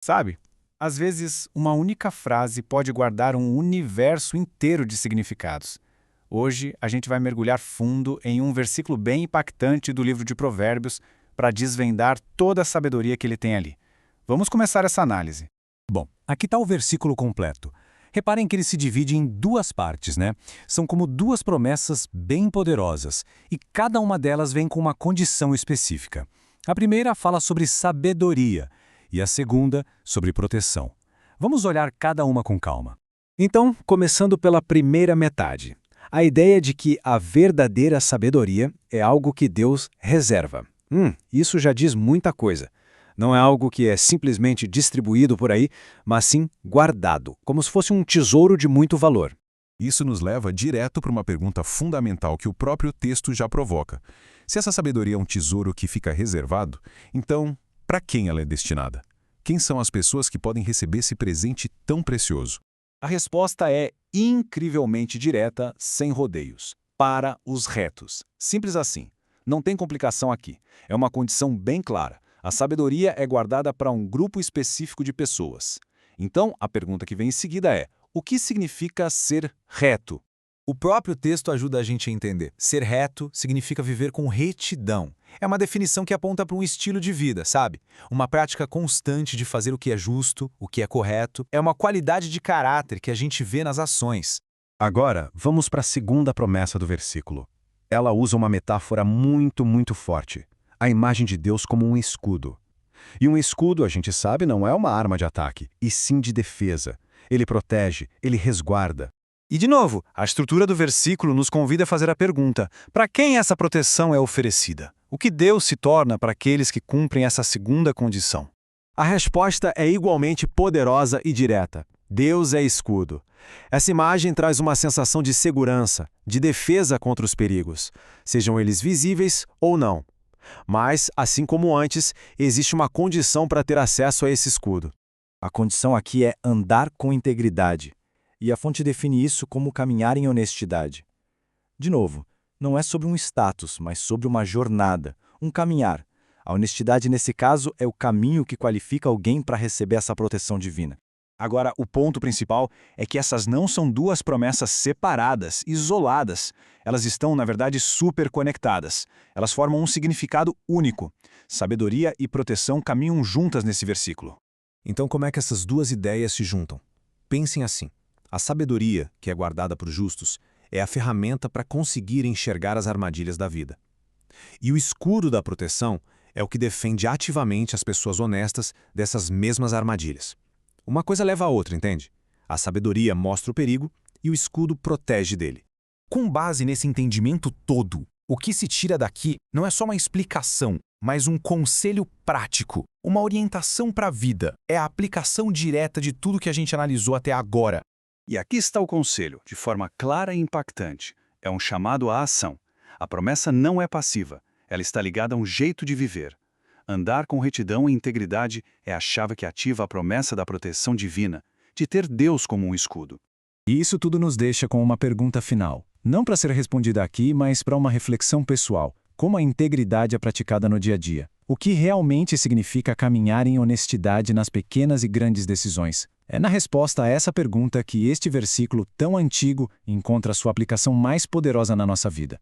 Sabe? Às vezes, uma única frase pode guardar um universo inteiro de significados. Hoje, a gente vai mergulhar fundo em um versículo bem impactante do livro de Provérbios para desvendar toda a sabedoria que ele tem ali. Vamos começar essa análise. Bom, aqui está o versículo completo. Reparem que ele se divide em duas partes, né? São como duas promessas bem poderosas, e cada uma delas vem com uma condição específica. A primeira fala sobre sabedoria, e a segunda sobre proteção. Vamos olhar cada uma com calma. Então, começando pela primeira metade, a ideia de que a verdadeira sabedoria é algo que Deus reserva. Isso já diz muita coisa. Não é algo que é simplesmente distribuído por aí, mas sim guardado, como se fosse um tesouro de muito valor. Isso nos leva direto para uma pergunta fundamental que o próprio texto já provoca. Se essa sabedoria é um tesouro que fica reservado, então, para quem ela é destinada? Quem são as pessoas que podem receber esse presente tão precioso? A resposta é incrivelmente direta, sem rodeios. Para os retos. Simples assim. Não tem complicação aqui. É uma condição bem clara. A sabedoria é guardada para um grupo específico de pessoas. Então, a pergunta que vem em seguida é: o que significa ser reto? O próprio texto ajuda a gente a entender. Ser reto significa viver com retidão. É uma definição que aponta para um estilo de vida, sabe? Uma prática constante de fazer o que é justo, o que é correto. É uma qualidade de caráter que a gente vê nas ações. Agora, vamos para a segunda promessa do versículo. Ela usa uma metáfora muito forte. A imagem de Deus como um escudo. E um escudo, a gente sabe, não é uma arma de ataque, e sim de defesa. Ele protege, ele resguarda. E, de novo, a estrutura do versículo nos convida a fazer a pergunta: para quem essa proteção é oferecida? O que Deus se torna para aqueles que cumprem essa segunda condição? A resposta é igualmente poderosa e direta. Deus é escudo. Essa imagem traz uma sensação de segurança, de defesa contra os perigos, sejam eles visíveis ou não. Mas, assim como antes, existe uma condição para ter acesso a esse escudo. A condição aqui é andar com integridade. E a fonte define isso como caminhar em honestidade. De novo, não é sobre um status, mas sobre uma jornada, um caminhar. A honestidade, nesse caso, é o caminho que qualifica alguém para receber essa proteção divina. Agora, o ponto principal é que essas não são duas promessas separadas, isoladas. Elas estão, na verdade, super conectadas. Elas formam um significado único. Sabedoria e proteção caminham juntas nesse versículo. Então, como é que essas duas ideias se juntam? Pensem assim. A sabedoria, que é guardada por justos, é a ferramenta para conseguir enxergar as armadilhas da vida. E o escudo da proteção é o que defende ativamente as pessoas honestas dessas mesmas armadilhas. Uma coisa leva a outra, entende? A sabedoria mostra o perigo e o escudo protege dele. Com base nesse entendimento todo, o que se tira daqui não é só uma explicação, mas um conselho prático, uma orientação para a vida. É a aplicação direta de tudo que a gente analisou até agora. E aqui está o conselho, de forma clara e impactante. É um chamado à ação. A promessa não é passiva, ela está ligada a um jeito de viver. Andar com retidão e integridade é a chave que ativa a promessa da proteção divina, de ter Deus como um escudo. E isso tudo nos deixa com uma pergunta final. Não para ser respondida aqui, mas para uma reflexão pessoal. Como a integridade é praticada no dia a dia? O que realmente significa caminhar em honestidade nas pequenas e grandes decisões? É na resposta a essa pergunta que este versículo tão antigo encontra sua aplicação mais poderosa na nossa vida.